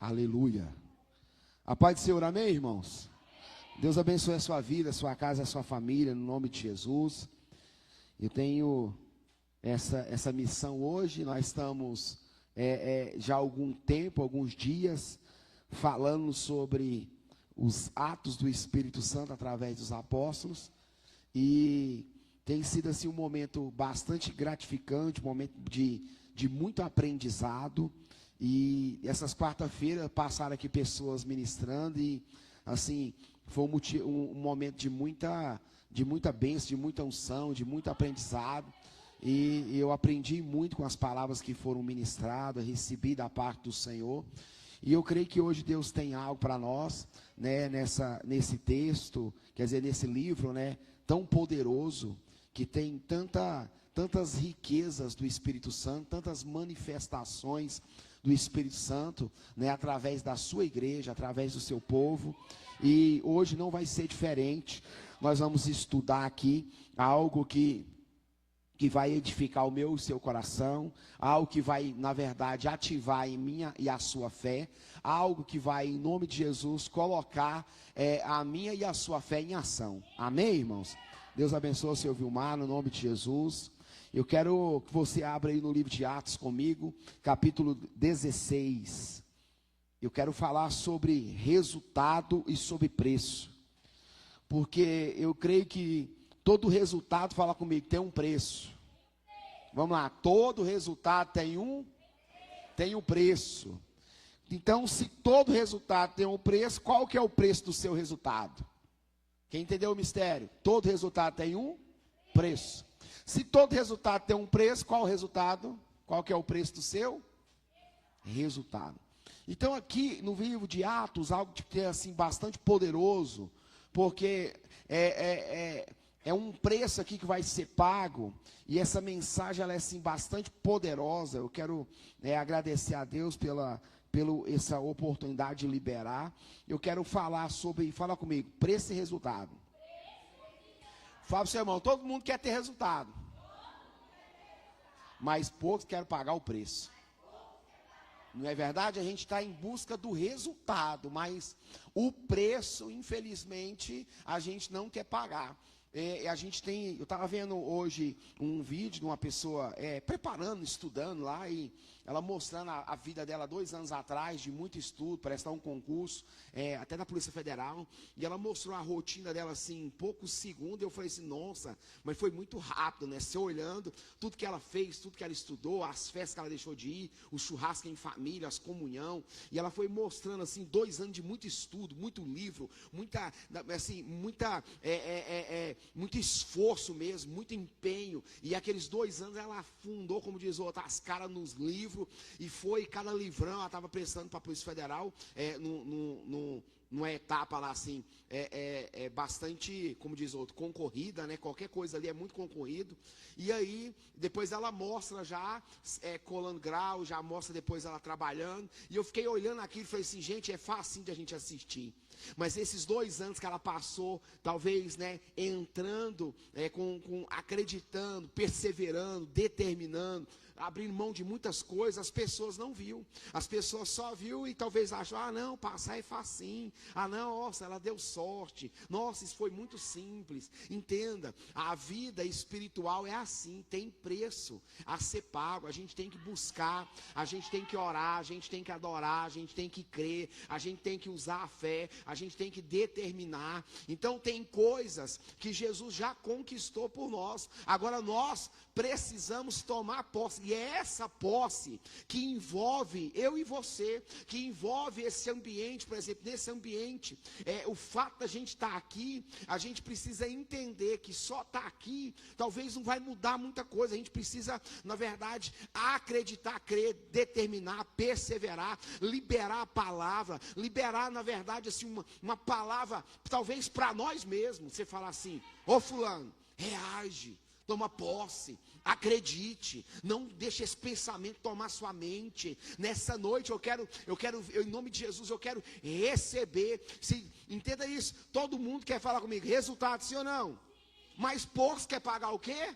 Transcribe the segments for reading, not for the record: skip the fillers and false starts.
Aleluia. A paz do Senhor, amém, irmãos? Deus abençoe a sua vida, a sua casa, a sua família, no nome de Jesus. Eu tenho essa missão hoje. Nós estamos já há algum tempo, alguns dias, falando sobre os atos do Espírito Santo através dos apóstolos. E tem sido assim um momento bastante gratificante, um momento de muito aprendizado. E essas quarta-feiras passaram aqui pessoas ministrando e assim foi um momento de muita bênção, de muita unção, de muito aprendizado. E eu aprendi muito com as palavras que foram ministradas, recebi da parte do Senhor. E eu creio que hoje Deus tem algo para nós, né, nesse texto, quer dizer, nesse livro, né, tão poderoso, que tem tantas riquezas do Espírito Santo, tantas manifestações do Espírito Santo, né, através da sua igreja, através do seu povo. E hoje não vai ser diferente. Nós vamos estudar aqui algo que vai edificar o meu e o seu coração, algo que vai, na verdade, ativar em minha e a sua fé, algo que vai, em nome de Jesus, colocar a minha e a sua fé em ação. Amém, irmãos? Deus abençoe o seu Vilmar, no nome de Jesus. Eu quero que você abra aí no livro de Atos comigo, capítulo 16. Eu quero falar sobre resultado e sobre preço. Porque eu creio que todo resultado, fala comigo, tem um preço. Vamos lá, todo resultado tem um preço. Então, se todo resultado tem um preço, qual que é o preço do seu resultado? Quem entendeu o mistério? Todo resultado tem um preço. Se todo resultado tem um preço, qual o resultado? Qual que é o preço do seu resultado? Então aqui no livro de Atos, algo que é assim bastante poderoso, porque é um preço aqui que vai ser pago, e essa mensagem ela é assim bastante poderosa. Eu quero agradecer a Deus pela essa oportunidade de liberar. Eu quero falar sobre, fala comigo, preço e resultado. Fala para o seu irmão, todo mundo quer ter resultado, mas poucos querem pagar o preço. Não é verdade? A gente está em busca do resultado, mas o preço, infelizmente, a gente não quer pagar. Eu estava vendo hoje um vídeo de uma pessoa preparando, estudando lá, e ela mostrando a vida dela 2 anos atrás, de muito estudo, prestar um concurso, até na Polícia Federal, e ela mostrou a rotina dela assim, em poucos segundos. Eu falei assim, nossa, mas foi muito rápido, né? Você olhando tudo que ela fez, tudo que ela estudou, as festas que ela deixou de ir, o churrasco em família, as comunhão, e ela foi mostrando assim, 2 anos de muito estudo, muito livro, muito esforço mesmo, muito empenho. E aqueles 2 anos ela afundou, como diz o outro, as caras nos livros, e foi cada livrão. Ela estava prestando para a Polícia Federal, numa etapa lá assim, bastante, como diz o outro, concorrida, né? Qualquer coisa ali é muito concorrido. E aí, depois ela mostra já, colando grau, já mostra depois ela trabalhando. E eu fiquei olhando aquilo e falei assim, gente, é fácil de a gente assistir. Mas esses 2 anos que ela passou, talvez, né, entrando, acreditando, perseverando, determinando, abrindo mão de muitas coisas, as pessoas não viu. As pessoas só viu e talvez acham, não, passar é facinho. Não, nossa, ela deu sorte. Nossa, isso foi muito simples. Entenda, a vida espiritual é assim, tem preço a ser pago. A gente tem que buscar, a gente tem que orar, a gente tem que adorar, a gente tem que crer, a gente tem que usar a fé, a gente tem que determinar. Então tem coisas que Jesus já conquistou por nós. Agora nós precisamos tomar posse. E é essa posse que envolve eu e você, que envolve esse ambiente. Por exemplo, nesse ambiente, o fato da gente estar aqui, a gente precisa entender que só estar aqui talvez não vai mudar muita coisa. A gente precisa, na verdade, acreditar, crer, determinar, perseverar, liberar a palavra, liberar, na verdade, assim, uma palavra, talvez para nós mesmos. Você fala assim, ô fulano, reage, toma posse, acredite, não deixe esse pensamento tomar sua mente. Nessa noite eu, em nome de Jesus, eu quero receber. Entenda isso, todo mundo quer falar comigo, resultado, sim ou não? Mas poucos quer pagar o quê?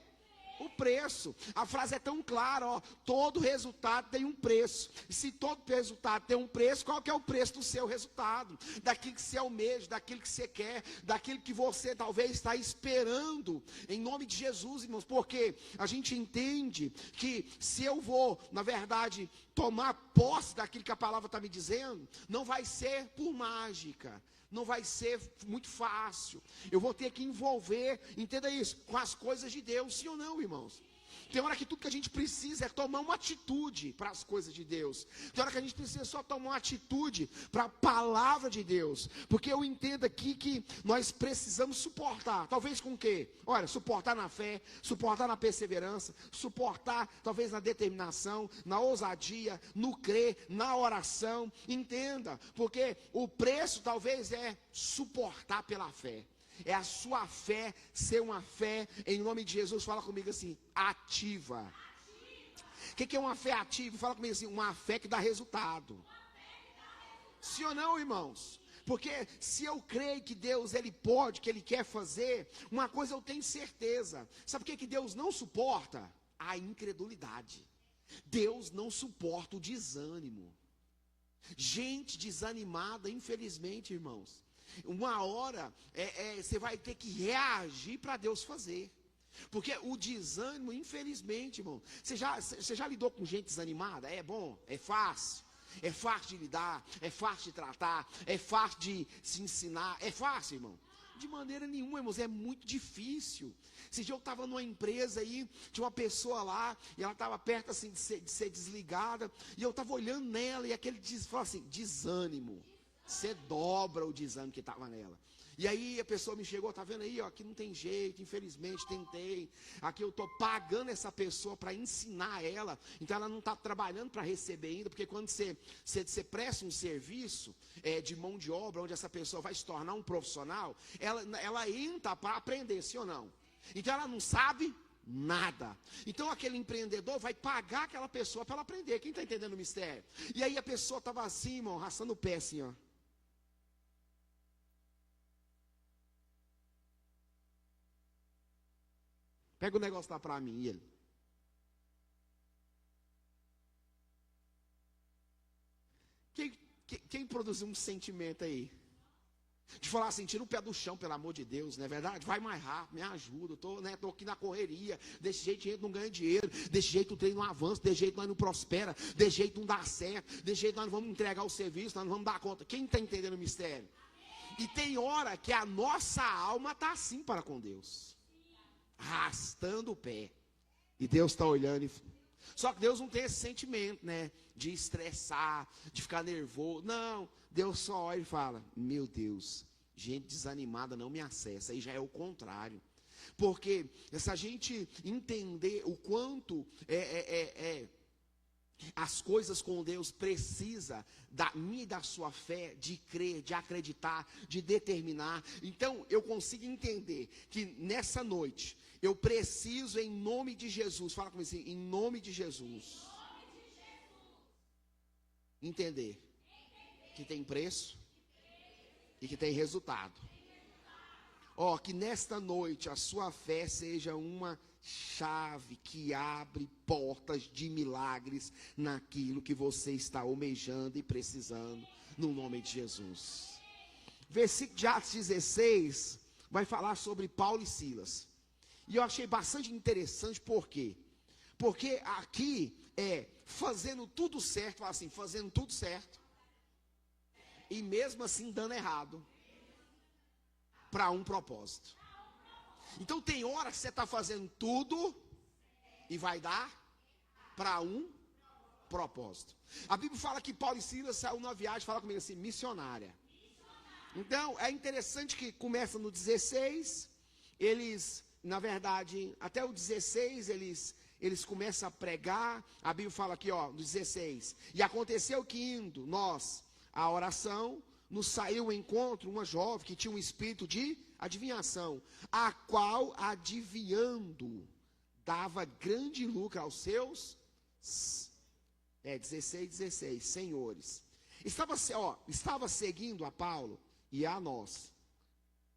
O preço. A frase é tão clara, ó. Todo resultado tem um preço. E se todo resultado tem um preço, qual que é o preço do seu resultado? Daquilo que você almeja, daquilo que você quer, daquilo que você talvez está esperando. Em nome de Jesus, irmãos. Porque a gente entende que se eu vou, na verdade, tomar posse daquilo que a palavra está me dizendo, não vai ser por mágica. Não vai ser muito fácil. Eu vou ter que envolver, entenda isso, com as coisas de Deus, sim ou não, irmãos? Tem hora que tudo que a gente precisa é tomar uma atitude para as coisas de Deus. Tem hora que a gente precisa só tomar uma atitude para a palavra de Deus. Porque eu entendo aqui que nós precisamos suportar. Talvez com o quê? Olha, suportar na fé, suportar na perseverança, suportar talvez na determinação, na ousadia, no crer, na oração. Entenda, porque o preço talvez é suportar pela fé. É a sua fé ser uma fé, em nome de Jesus, fala comigo assim, ativa. O que é uma fé ativa? Fala comigo assim, uma fé que dá resultado. Sim ou não, irmãos? Porque se eu creio que Deus, Ele pode, que Ele quer fazer, uma coisa eu tenho certeza. Sabe o que Deus não suporta? A incredulidade. Deus não suporta o desânimo. Gente desanimada, infelizmente, irmãos. Uma hora você vai ter que reagir para Deus fazer. Porque o desânimo, infelizmente, irmão, você já lidou com gente desanimada? É bom, é fácil de lidar, é fácil de tratar, é fácil de se ensinar, é fácil, irmão? De maneira nenhuma, irmãos, é muito difícil. Esse dia eu estava numa empresa aí, tinha uma pessoa lá, e ela estava perto assim de ser desligada, e eu estava olhando nela, e aquele falou assim, desânimo. Você dobra o desânimo que estava nela. E aí a pessoa me chegou, tá vendo aí, ó, aqui não tem jeito, infelizmente tentei. Aqui eu estou pagando essa pessoa para ensinar ela. Então ela não está trabalhando para receber ainda, porque quando você presta um serviço de mão de obra, onde essa pessoa vai se tornar um profissional, ela entra para aprender, sim ou não? Então ela não sabe nada. Então aquele empreendedor vai pagar aquela pessoa para ela aprender. Quem está entendendo o mistério? E aí a pessoa estava assim, irmão, arrastando o pé assim, ó. Pega o negócio lá para mim, e ele. Quem produziu um sentimento aí? De falar assim, tira o pé do chão, pelo amor de Deus, não é verdade? Vai mais rápido, me ajuda, tô aqui na correria, desse jeito a gente não ganha dinheiro, desse jeito o trem não avança, desse jeito nós não prospera, desse jeito não dá certo, desse jeito nós não vamos entregar o serviço, nós não vamos dar conta. Quem está entendendo o mistério? E tem hora que a nossa alma está assim para com Deus, arrastando o pé, e Deus está olhando, só que Deus não tem esse sentimento, né, de estressar, de ficar nervoso, não. Deus só olha e fala, meu Deus, gente desanimada não me acessa. Aí já é o contrário. Porque se a gente entender o quanto as coisas com Deus precisa da minha e da sua fé, de crer, de acreditar, de determinar. Então eu consigo entender que nessa noite eu preciso, em nome de Jesus, fala comigo assim, em nome de Jesus, entender que tem preço e que tem resultado. Ó, que nesta noite a sua fé seja uma chave que abre portas de milagres naquilo que você está almejando e precisando, no nome de Jesus. Versículo de Atos 16 vai falar sobre Paulo e Silas. E eu achei bastante interessante, por quê? Porque aqui fazendo tudo certo, fala assim, fazendo tudo certo, e mesmo assim dando errado, para um propósito. Então tem hora que você está fazendo tudo, e vai dar para um propósito. A Bíblia fala que Paulo e Silas saíram numa viagem, fala comigo assim, missionária. Então é interessante que começa no 16, eles, na verdade, até o 16, eles começam a pregar. A Bíblia fala aqui, ó, no 16, e aconteceu que indo nós a oração, nos saiu ao encontro uma jovem que tinha um espírito de adivinhação, a qual, adivinhando, dava grande lucro aos seus, 16, senhores. Estava seguindo a Paulo e a nós,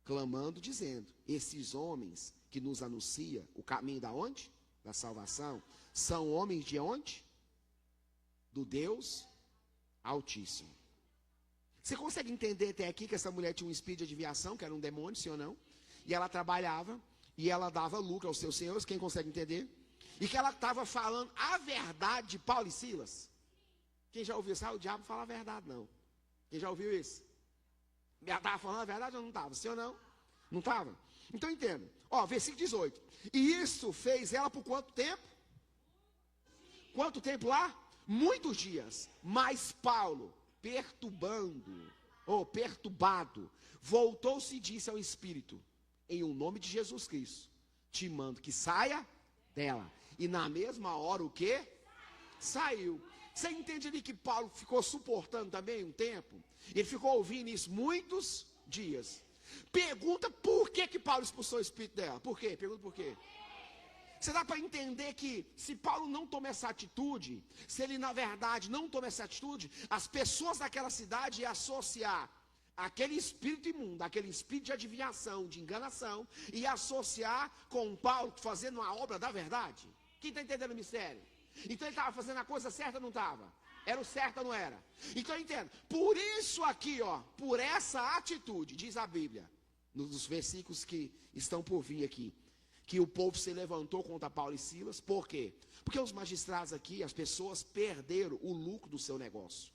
clamando, dizendo, esses homens que nos anunciam o caminho da onde? da salvação, são homens de onde? Do Deus Altíssimo. Você consegue entender até aqui que essa mulher tinha um espírito de adivinhação, que era um demônio, sim ou não? E ela trabalhava, e ela dava lucro aos seus senhores, quem consegue entender? E que ela estava falando a verdade de Paulo e Silas. Quem já ouviu isso? O diabo fala a verdade, não. Quem já ouviu isso? Ela estava falando a verdade ou não estava? Sim ou não? Não estava? Então entenda. Ó, versículo 18. E isso fez ela por quanto tempo? Quanto tempo lá? Muitos dias. Mas Paulo, perturbado, voltou-se e disse ao Espírito: em o nome de Jesus Cristo, te mando que saia dela. E na mesma hora o quê? Saiu. Você entende ali que Paulo ficou suportando também um tempo? Ele ficou ouvindo isso muitos dias. Pergunta por que Paulo expulsou o espírito dela. Por quê? Pergunta por quê. Você dá para entender que se Paulo não toma essa atitude, se ele na verdade não toma essa atitude, as pessoas daquela cidade iam associar aquele espírito imundo, aquele espírito de adivinhação, de enganação, e associar com Paulo fazendo uma obra da verdade. Quem está entendendo o mistério? Então ele estava fazendo a coisa certa ou não estava? Era o certo ou não era? Então entenda, por isso aqui, ó, por essa atitude, diz a Bíblia, nos versículos que estão por vir aqui, que o povo se levantou contra Paulo e Silas. Por quê? Porque os magistrados aqui, as pessoas perderam o lucro do seu negócio.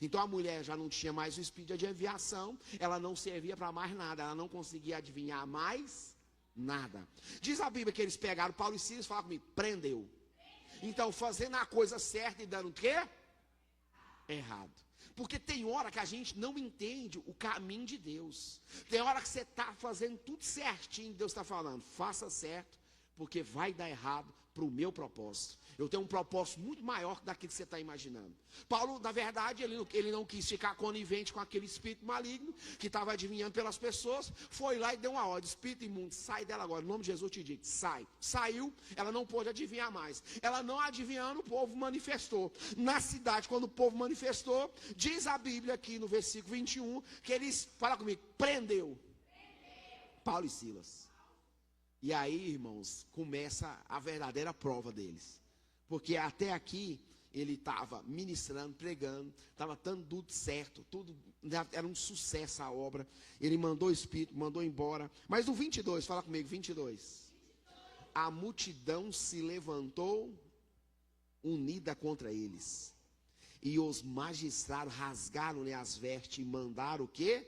Então a mulher já não tinha mais o espírito de adivinhação, ela não servia para mais nada, ela não conseguia adivinhar mais nada. Diz a Bíblia que eles pegaram Paulo e Silas e falaram comigo, prendeu. Então fazendo a coisa certa e dando o quê? Errado. Porque tem hora que a gente não entende o caminho de Deus. Tem hora que você está fazendo tudo certinho, Deus está falando, faça certo, porque vai dar errado para o meu propósito. Eu tenho um propósito muito maior daquilo que você está imaginando. Paulo, na verdade, ele não quis ficar conivente com aquele espírito maligno, que estava adivinhando pelas pessoas, foi lá e deu uma ordem, espírito imundo, sai dela agora, em nome de Jesus eu te digo, sai. Saiu, ela não pôde adivinhar mais. Ela não adivinhando, o povo manifestou. Na cidade, quando o povo manifestou, diz a Bíblia aqui no versículo 21, que eles, fala comigo, prendeu Paulo e Silas. E aí, irmãos, começa a verdadeira prova deles. Porque até aqui, ele estava ministrando, pregando, estava dando tudo certo, tudo, era um sucesso a obra. Ele mandou o Espírito, mandou embora. Mas no 22, fala comigo, 22. A multidão se levantou unida contra eles. E os magistrados rasgaram-lhe as vestes e mandaram o quê?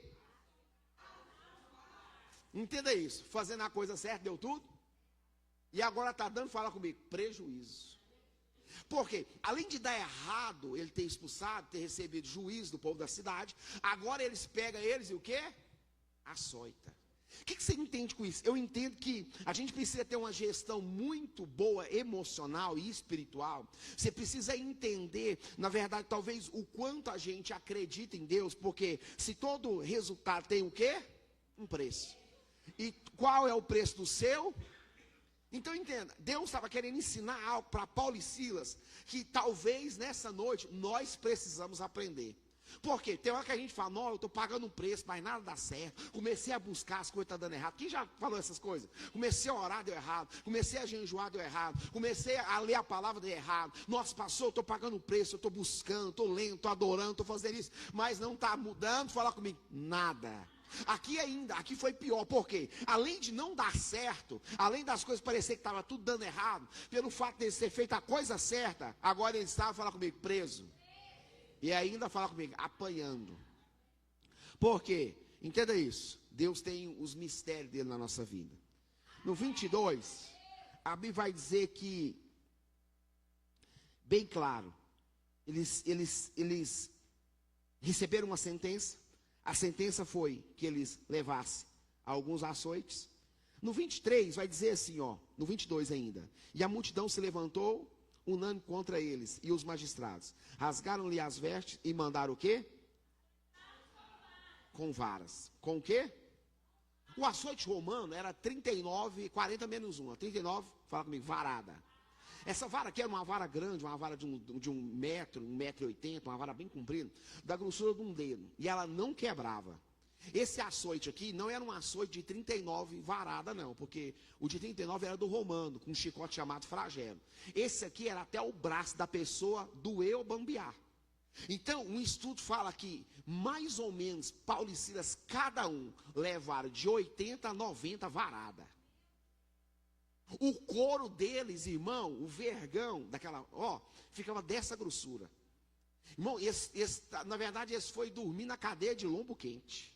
Entenda isso, fazendo a coisa certa, deu tudo. E agora está dando, fala comigo, prejuízo. Porque, além de dar errado, ele ter expulsado, ter recebido juízo do povo da cidade, agora eles pegam eles e o quê? Açoita. O que você entende com isso? Eu entendo que a gente precisa ter uma gestão muito boa, emocional e espiritual. Você precisa entender, na verdade, talvez o quanto a gente acredita em Deus, porque se todo resultado tem o quê? Um preço. E qual é o preço do seu? Então entenda, Deus estava querendo ensinar algo para Paulo e Silas, que talvez nessa noite nós precisamos aprender. Por quê? Tem hora que a gente fala, não, eu estou pagando um preço, mas nada dá certo. Comecei a buscar, as coisas estão dando errado. Quem já falou essas coisas? Comecei a orar, deu errado. Comecei a jejuar, deu errado. Comecei a ler a palavra, deu errado. Nossa, passou, eu estou pagando um preço, eu estou buscando, estou lendo, estou adorando, estou fazendo isso. Mas não está mudando, fala comigo, nada. Aqui foi pior, porque além de não dar certo, além das coisas parecer que estava tudo dando errado, pelo fato de eles ter feito a coisa certa, agora eles estavam, fala comigo, preso. E ainda fala comigo, apanhando. Por quê? Entenda isso, Deus tem os mistérios dele na nossa vida. No 22, a Bíblia vai dizer que, bem claro, eles receberam uma sentença. A sentença foi que eles levassem alguns açoites. No 23 vai dizer assim, ó, no 22 ainda. E a multidão se levantou, unânime contra eles e os magistrados. Rasgaram-lhe as vestes e mandaram o quê? Com varas. Com o quê? O açoite romano era 39, 40 menos 1. 39, fala comigo, varada. Essa vara aqui era uma vara grande, uma vara de um metro, 1,80 m, uma vara bem comprida, da grossura de um dedo. E ela não quebrava. Esse açoite aqui não era um açoite de 39 varada, não, porque o de 39 era do romano, com um chicote chamado flagelo. Esse aqui era até o braço da pessoa doer ou bambear. Então, um estudo fala que, mais ou menos, Paulo e Silas, cada um, levaram de 80 a 90 varada. O couro deles, irmão, o vergão, ficava dessa grossura. Irmão, na verdade, esse foi dormir na cadeia de lombo quente.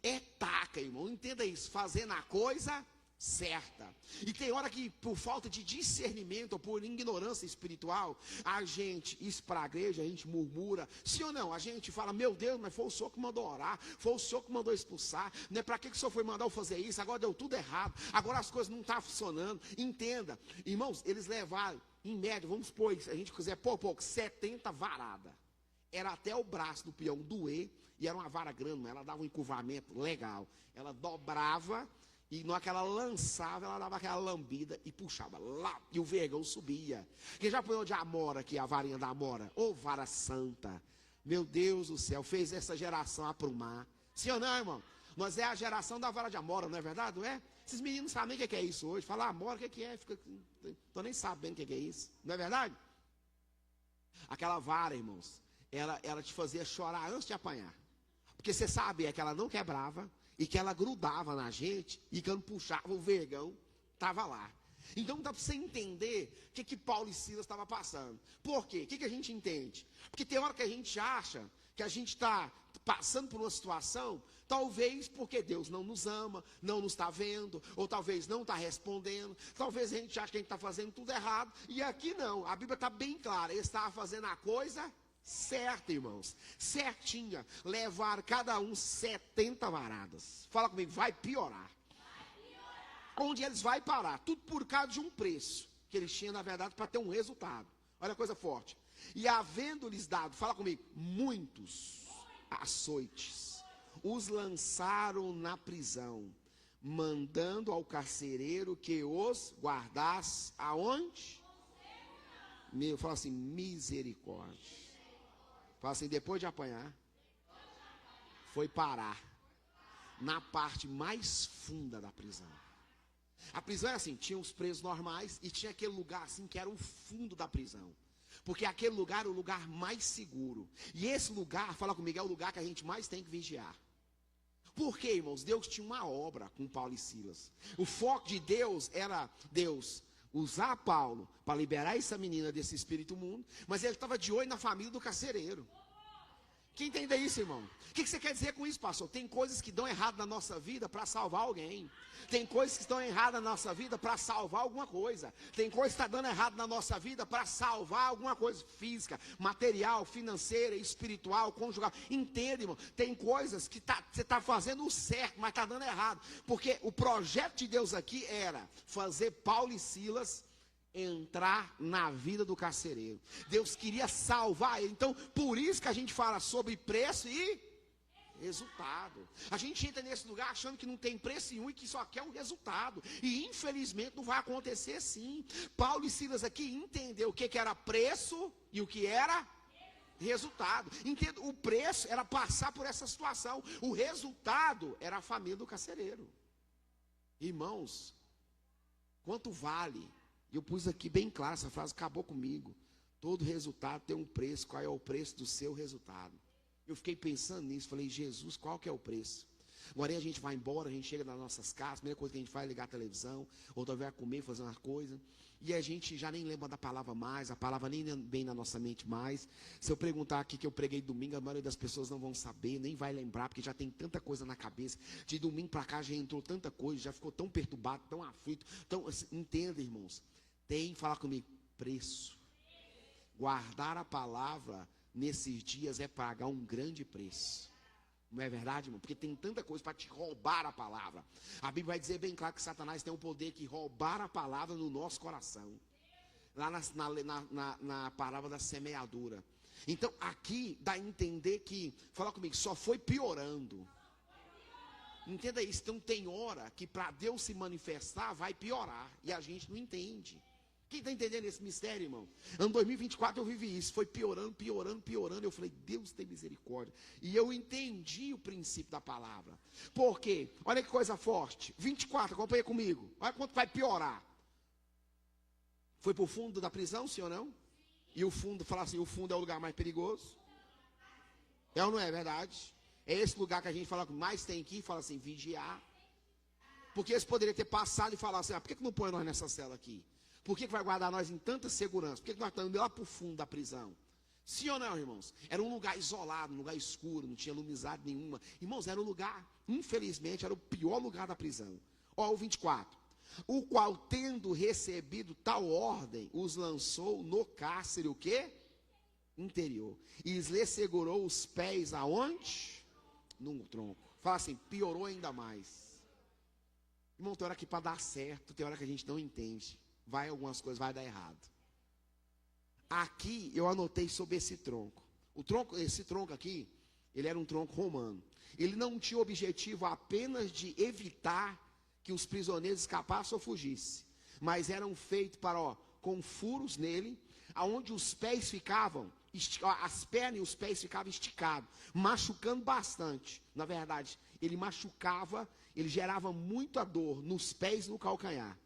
É taca, irmão, entenda isso, fazendo a coisa certa. E tem hora que, por falta de discernimento, ou por ignorância espiritual, a gente, isso para a igreja, a gente murmura, sim ou não? A gente fala, meu Deus, mas foi o Senhor que mandou orar, foi o Senhor que mandou expulsar, né? Para que o Senhor foi mandar eu fazer isso? Agora deu tudo errado, agora as coisas não estão funcionando. Entenda, irmãos, eles levaram, em média, vamos supor, se a gente quiser pôr pouco, 70 varada. Era até o braço do peão doer, e era uma vara grande, ela dava um encurvamento legal. Ela dobrava, e na hora que ela lançava, ela dava aquela lambida e puxava lá, e o vergão subia. Quem já apanhou de amora aqui, a varinha da amora? Ô, vara santa! Meu Deus do céu, fez essa geração aprumar. Sim ou não, irmão? Nós é a geração da vara de amora, não é verdade? Não é? Esses meninos sabem o que é isso hoje. Fala amora, o que é? Estou nem sabendo o que é isso. Não é verdade? Aquela vara, irmãos, ela te fazia chorar antes de apanhar. Porque você sabia que ela não quebrava e que ela grudava na gente e quando puxava o vergão, estava lá. Então dá para você entender o que Paulo e Silas estavam passando. Por quê? O que a gente entende? Porque tem hora que a gente acha que a gente está passando por uma situação, talvez porque Deus não nos ama, não nos está vendo, ou talvez não está respondendo, talvez a gente ache que a gente está fazendo tudo errado, e aqui não, a Bíblia está bem clara, ele estava fazendo a coisa certa, irmãos, certinha, levar cada um 70 varadas. Fala comigo, vai piorar. Onde eles vão parar? Tudo por causa de um preço que eles tinham, na verdade, para ter um resultado. Olha a coisa forte. E havendo-lhes dado, fala comigo, muitos açoites, os lançaram na prisão, mandando ao carcereiro que os guardasse aonde? Fala assim, misericórdia. Fala assim, depois de apanhar, foi parar na parte mais funda da prisão. A prisão era assim, tinha os presos normais e tinha aquele lugar assim que era o fundo da prisão. Porque aquele lugar era o lugar mais seguro. E esse lugar, fala comigo, é o lugar que a gente mais tem que vigiar. Por quê, irmãos? Deus tinha uma obra com Paulo e Silas. O foco de Deus era Deus usar Paulo para liberar essa menina desse espírito imundo, mas ele estava de olho na família do carcereiro. Quem entende isso, irmão? O que você quer dizer com isso, pastor? Tem coisas que dão errado na nossa vida para salvar alguém. Tem coisas que estão erradas na nossa vida para salvar alguma coisa. Tem coisas que estão dando errado na nossa vida para salvar alguma coisa física, material, financeira, espiritual, conjugal. Entende, irmão? Tem coisas que você está fazendo o certo, mas está dando errado. Porque o projeto de Deus aqui era fazer Paulo e Silas entrar na vida do carcereiro. Deus queria salvar ele. Então, por isso que a gente fala sobre preço e resultado. A gente entra nesse lugar achando que não tem preço nenhum e que só quer um resultado. E infelizmente não vai acontecer assim. Paulo e Silas aqui entenderam o que era preço e o que era resultado. Entenda, o preço era passar por essa situação. O resultado era a família do carcereiro. Irmãos, quanto vale? Eu pus aqui bem claro, essa frase acabou comigo. Todo resultado tem um preço. Qual é o preço do seu resultado? Eu fiquei pensando nisso, falei, Jesus, qual que é o preço? Agora a gente vai embora, a gente chega nas nossas casas, a primeira coisa que a gente faz é ligar a televisão, ou talvez vai comer, fazer uma coisa, e a gente já nem lembra da palavra mais, a palavra nem vem na nossa mente mais. Se eu perguntar aqui que eu preguei domingo, a maioria das pessoas não vão saber, nem vai lembrar, porque já tem tanta coisa na cabeça. De domingo para cá já entrou tanta coisa, já ficou tão perturbado, tão aflito. Então, assim, entenda, irmãos, tem, fala comigo, preço. Guardar a palavra nesses dias é pagar um grande preço. Não é verdade, irmão? Porque tem tanta coisa para te roubar a palavra. A Bíblia vai dizer bem claro que Satanás tem o poder de roubar a palavra no nosso coração. Lá na palavra da semeadura. Então aqui dá a entender que, fala comigo, só foi piorando. Entenda isso. Então tem hora que para Deus se manifestar vai piorar. E a gente não entende. Quem está entendendo esse mistério, irmão? Ano 2024 eu vivi isso, foi piorando, piorando, piorando. Eu falei, Deus tem misericórdia. E eu entendi o princípio da palavra. Por quê? Olha que coisa forte. 24, acompanha comigo. Olha quanto vai piorar. Foi para o fundo da prisão, sim ou não? E o fundo, fala assim, o fundo é o lugar mais perigoso. É ou não é verdade? É esse lugar que a gente fala, mais tem que ir, fala assim, vigiar. Porque eles poderiam ter passado e falar assim, por que não põe nós nessa cela aqui? Por que vai guardar nós em tanta segurança? Por que nós estamos lá para o fundo da prisão? Sim ou não, irmãos? Era um lugar isolado, um lugar escuro, não tinha lumizade nenhuma. Irmãos, era um lugar, infelizmente, era o pior lugar da prisão. Ó, o 24. O qual, tendo recebido tal ordem, os lançou no cárcere, o quê? Interior. E lhes segurou os pés aonde? No tronco. Fala assim, piorou ainda mais. Irmão, tem hora que para dar certo, tem hora que a gente não entende. Vai algumas coisas, vai dar errado. Aqui eu anotei sobre esse tronco. Esse tronco aqui, ele era um tronco romano. Ele não tinha objetivo apenas de evitar que os prisioneiros escapassem ou fugissem. Mas eram feitos com furos nele, aonde os pés ficavam, as pernas e os pés ficavam esticados, machucando bastante. Na verdade, ele machucava, ele gerava muita dor nos pés e no calcanhar.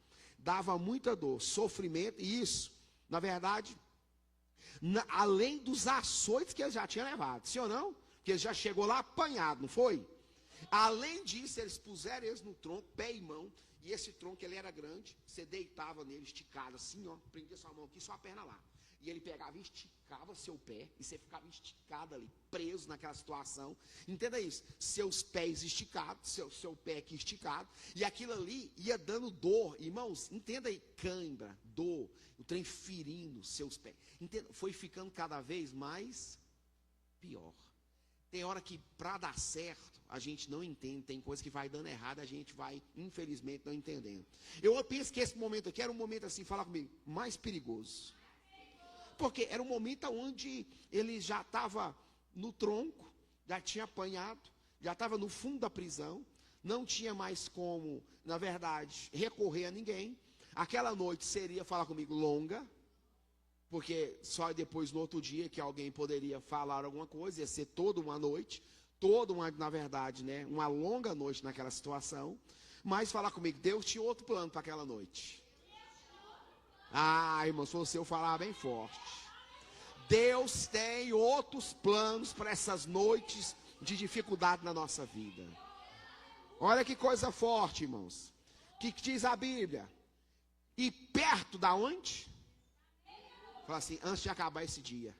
Dava muita dor, sofrimento, e isso, na verdade, além dos açoites que ele já tinha levado, sim ou não? Porque ele já chegou lá apanhado, não foi? Além disso, eles puseram eles no tronco, pé e mão, e esse tronco ele era grande, você deitava nele, esticado assim, ó, prendia sua mão aqui, sua perna lá. E ele pegava e esticava seu pé, e você ficava esticado ali, preso naquela situação. Entenda isso, seus pés esticados, seu pé aqui esticado, e aquilo ali ia dando dor, irmãos, entenda aí, cãibra, dor, o trem ferindo seus pés. Entenda, foi ficando cada vez mais pior. Tem hora que para dar certo, a gente não entende, tem coisa que vai dando errado, a gente vai, infelizmente, não entendendo. Eu penso que esse momento aqui era um momento assim, fala comigo, mais perigoso. Porque era um momento onde ele já estava no tronco, já tinha apanhado, já estava no fundo da prisão, não tinha mais como, na verdade, recorrer a ninguém. Aquela noite seria, fala comigo, longa, porque só depois no outro dia que alguém poderia falar alguma coisa, ia ser toda uma noite, na verdade, né, uma longa noite naquela situação. Mas fala comigo, Deus tinha outro plano para aquela noite. Ah, irmão, se você eu falar bem forte. Deus tem outros planos para essas noites de dificuldade na nossa vida. Olha que coisa forte, irmãos. O que diz a Bíblia? E perto da onde? Fala assim, antes de acabar esse dia.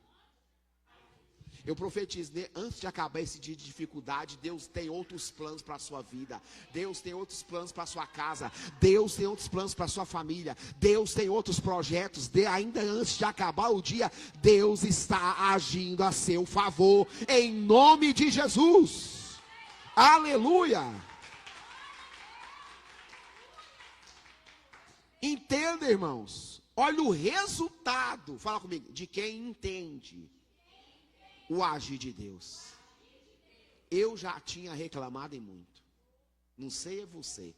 Eu profetizo, antes de acabar esse dia de dificuldade, Deus tem outros planos para a sua vida. Deus tem outros planos para a sua casa. Deus tem outros planos para a sua família. Deus tem outros projetos. Ainda antes de acabar o dia, Deus está agindo a seu favor. Em nome de Jesus. Aleluia. Entenda, irmãos. Olha o resultado. Fala comigo. De quem entende o agir de Deus. Eu já tinha reclamado em muito. Não sei é você.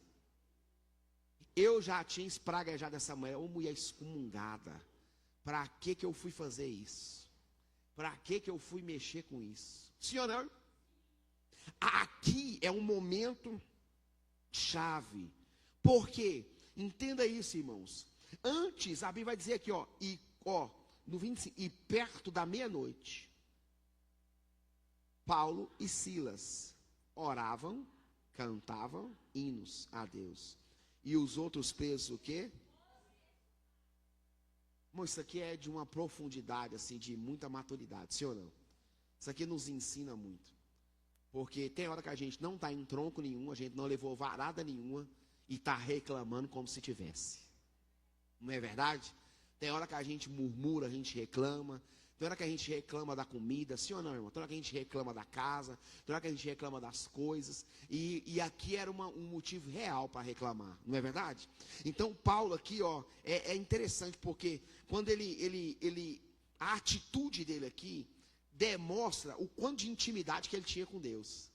Eu já tinha espraguejado essa mulher, ô mulher excomungada. Para que eu fui fazer isso? Para que eu fui mexer com isso? Sim ou não? Aqui é um momento chave. Por quê? Entenda isso, irmãos. Antes, a Bíblia vai dizer aqui, no 25, e perto da meia-noite, Paulo e Silas oravam, cantavam hinos a Deus. E os outros presos o quê? Bom, isso aqui é de uma profundidade, assim, de muita maturidade, sim ou não? Isso aqui nos ensina muito. Porque tem hora que a gente não está em tronco nenhum, a gente não levou varada nenhuma e está reclamando como se tivesse. Não é verdade? Tem hora que a gente murmura, a gente reclama. Tem hora que a gente reclama da comida, sim ou não, irmão? Tem hora que a gente reclama da casa, tem hora que a gente reclama das coisas. E aqui era um motivo real para reclamar, não é verdade? Então, Paulo aqui, é interessante porque quando a atitude dele aqui demonstra o quanto de intimidade que ele tinha com Deus.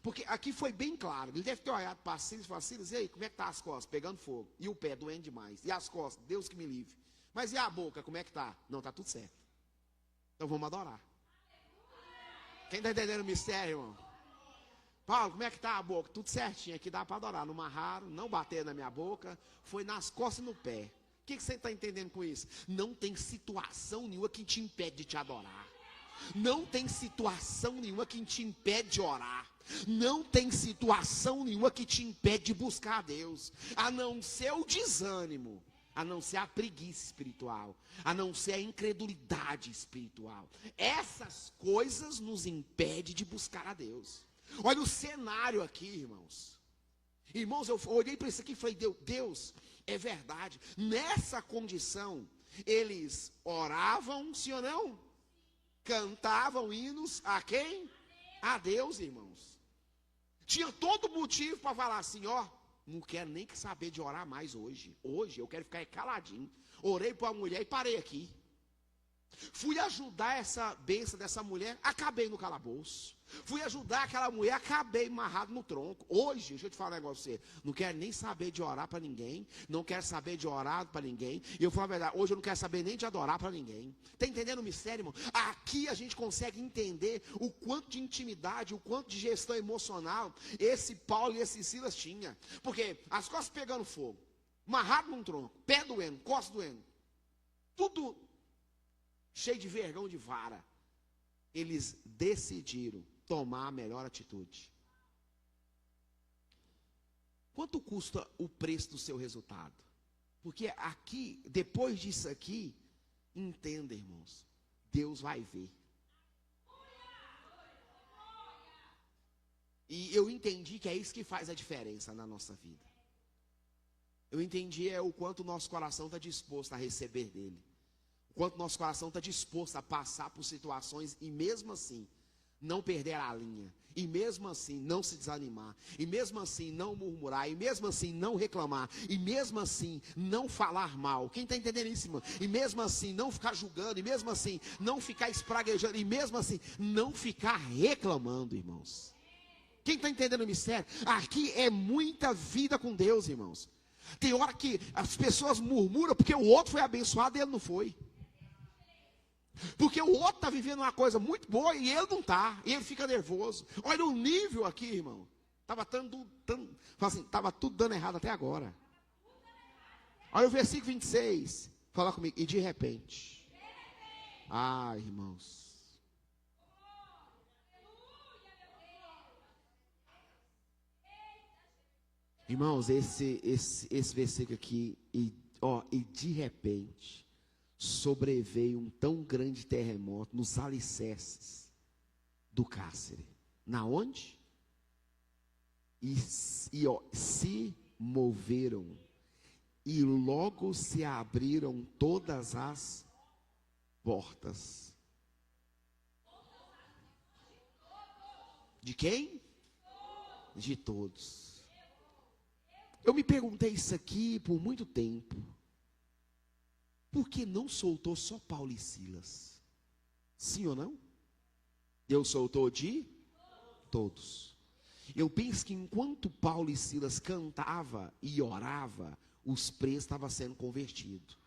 Porque aqui foi bem claro, ele deve ter olhado para Silas e falado, Silas, e aí, como é que tá as costas? Pegando fogo. E o pé doendo demais. E as costas? Deus que me livre. Mas e a boca, como é que tá? Não, tá tudo certo. Então vamos adorar. Quem está entendendo o mistério, irmão? Paulo, como é que tá a boca? Tudo certinho, aqui dá para adorar. Não amarraram, não bateram na minha boca, foi nas costas e no pé. O que você está entendendo com isso? Não tem situação nenhuma que te impede de te adorar. Não tem situação nenhuma que te impede de orar. Não tem situação nenhuma que te impede de buscar a Deus. A não ser o desânimo. A não ser a preguiça espiritual. A não ser a incredulidade espiritual. Essas coisas nos impedem de buscar a Deus. Olha o cenário aqui, irmãos. Irmãos, eu olhei para isso aqui e falei, Deus, é verdade. Nessa condição, eles oravam, sim ou não? Cantavam hinos a quem? A Deus, irmãos. Tinha todo motivo para falar assim, ó, não quero nem saber de orar mais hoje. Hoje eu quero ficar caladinho. Orei para a mulher e parei aqui. Fui ajudar essa bênção dessa mulher, acabei no calabouço. Fui ajudar aquela mulher, acabei amarrado no tronco. Hoje, deixa eu te falar um negócio pra você. Não quero nem saber de orar para ninguém. Não quero saber de orar para ninguém. E eu falo a verdade, hoje eu não quero saber nem de adorar para ninguém. Está entendendo o mistério, irmão? Aqui a gente consegue entender o quanto de intimidade, o quanto de gestão emocional esse Paulo e esse Silas tinham. Porque as costas pegando fogo, amarrado num tronco, pé doendo, costas doendo. Tudo cheio de vergão de vara. Eles decidiram tomar a melhor atitude. Quanto custa o preço do seu resultado? Porque aqui, depois disso aqui, entenda, irmãos, Deus vai ver. E eu entendi que é isso que faz a diferença na nossa vida. Eu entendi o quanto o nosso coração está disposto a receber dele. O quanto o nosso coração está disposto a passar por situações e mesmo assim não perder a linha, e mesmo assim não se desanimar, e mesmo assim não murmurar, e mesmo assim não reclamar, e mesmo assim não falar mal. Quem está entendendo isso, irmão? E mesmo assim não ficar julgando, e mesmo assim não ficar espraguejando, e mesmo assim não ficar reclamando, irmãos. Quem está entendendo o mistério? Aqui é muita vida com Deus, irmãos. Tem hora que as pessoas murmuram porque o outro foi abençoado e ele não foi. Porque o outro está vivendo uma coisa muito boa e ele não está. E ele fica nervoso. Olha o nível aqui, irmão. Estava tudo dando errado até agora. Olha o versículo 26. Fala comigo. E de repente. Ah, irmãos. Irmãos, esse versículo aqui. E de repente. Sobreveio um tão grande terremoto nos alicerces do cárcere. Na onde? Se moveram. E logo se abriram todas as portas. De quem? De todos. Eu me perguntei isso aqui por muito tempo. Por que não soltou só Paulo e Silas? Sim ou não? Deus soltou de todos. Eu penso que enquanto Paulo e Silas cantava e orava, os presos estavam sendo convertidos.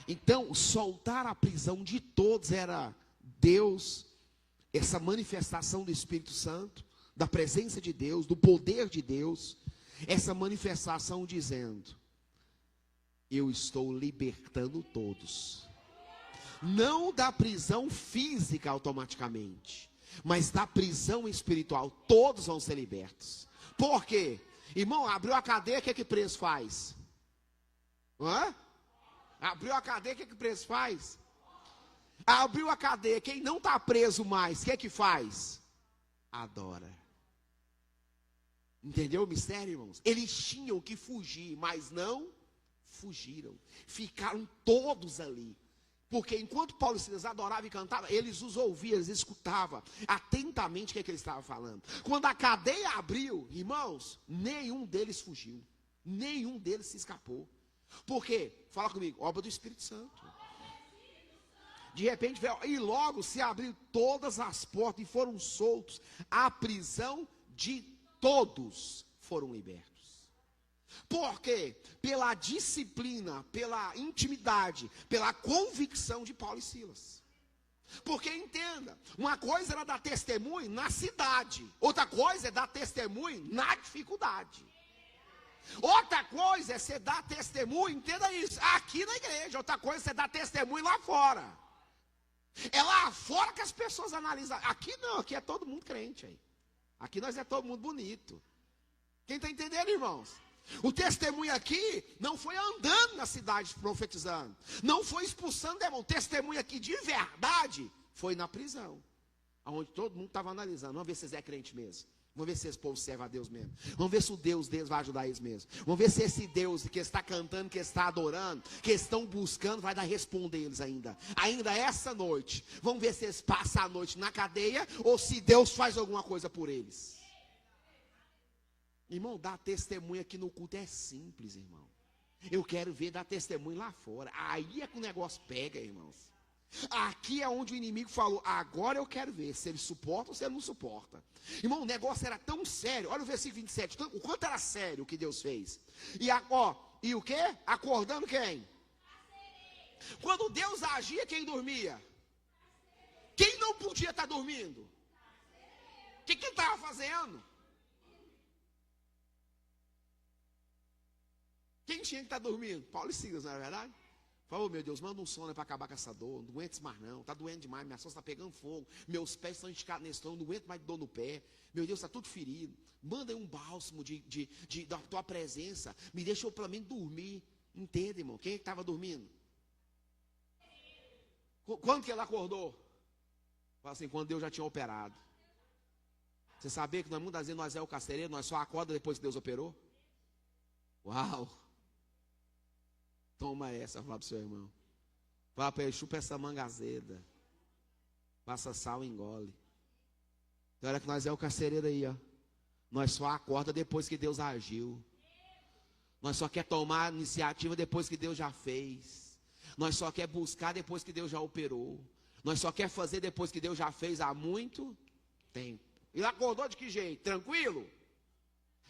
Então, soltar a prisão de todos era Deus, essa manifestação do Espírito Santo, da presença de Deus, do poder de Deus, essa manifestação dizendo: eu estou libertando todos. Não da prisão física automaticamente, mas da prisão espiritual. Todos vão ser libertos. Por quê? Irmão, abriu a cadeia, o que preso faz? Abriu a cadeia, o que preso faz? Abriu a cadeia, quem não está preso mais, o que faz? Adora. Entendeu o mistério, irmãos? Eles tinham que fugir, mas não fugiram, ficaram todos ali, porque enquanto Paulo e Silas adoravam e cantavam, eles os ouviam, eles escutavam atentamente o que ele estava falando. Quando a cadeia abriu, irmãos, nenhum deles fugiu, nenhum deles se escapou. Por quê? Fala comigo, obra do Espírito Santo. De repente veio, e logo se abriram todas as portas e foram soltos. A prisão de todos foram libertos. Por quê? Pela disciplina, pela intimidade, pela convicção de Paulo e Silas. Porque entenda, uma coisa era dar testemunho na cidade, outra coisa é dar testemunho na dificuldade. Outra coisa é você dar testemunho, entenda isso, aqui na igreja. Outra coisa é você dar testemunho lá fora. É lá fora que as pessoas analisam. Aqui não, aqui é todo mundo crente aí. Aqui nós é todo mundo bonito. Quem está entendendo, irmãos? O testemunho aqui não foi andando na cidade profetizando, não foi expulsando demônio. O testemunho aqui de verdade foi na prisão, onde todo mundo estava analisando. Vamos ver se vocês é crente mesmo. Vamos ver se esse povo serve a Deus mesmo. Vamos ver se o Deus deles vai ajudar eles mesmo. Vamos ver se esse Deus que está cantando, que está adorando, que estão buscando, vai dar responder eles ainda. Ainda essa noite. Vamos ver se eles passam a noite na cadeia ou se Deus faz alguma coisa por eles. Irmão, dar testemunho aqui no culto é simples, irmão. Eu quero ver dar testemunho lá fora. Aí é que o negócio pega, irmãos. Aqui é onde o inimigo falou, agora eu quero ver se ele suporta ou se ele não suporta. Irmão, o negócio era tão sério. Olha o versículo 27, o quanto era sério o que Deus fez. E o quê? Acordando quem? Quando Deus agia, quem dormia? Quem não podia estar dormindo? O que ele estava fazendo? Quem tinha que estar dormindo? Paulo e Silas, não é verdade? Falou, meu Deus, manda um sono para acabar com essa dor. Não aguento mais não, está doendo demais, minha sola está pegando fogo. Meus pés estão esticados nesse tronco, não aguento mais de dor no pé. Meu Deus, está tudo ferido. Manda aí um bálsamo da tua presença. Me deixa eu pelo menos dormir. Entenda, irmão, quem é que estava dormindo? Quando que ela acordou? Fala assim, quando Deus já tinha operado. Você sabia que nós muitas vezes nós é o carcereiro, nós só acorda depois que Deus operou? Uau! Toma essa, fala para o seu irmão. Fala para ele, chupa essa manga azeda. Passa sal e engole. Então, olha que nós é o carcereiro aí, ó. Nós só acorda depois que Deus agiu. Nós só quer tomar iniciativa depois que Deus já fez. Nós só quer buscar depois que Deus já operou. Nós só quer fazer depois que Deus já fez há muito tempo. Ele acordou de que jeito? Tranquilo?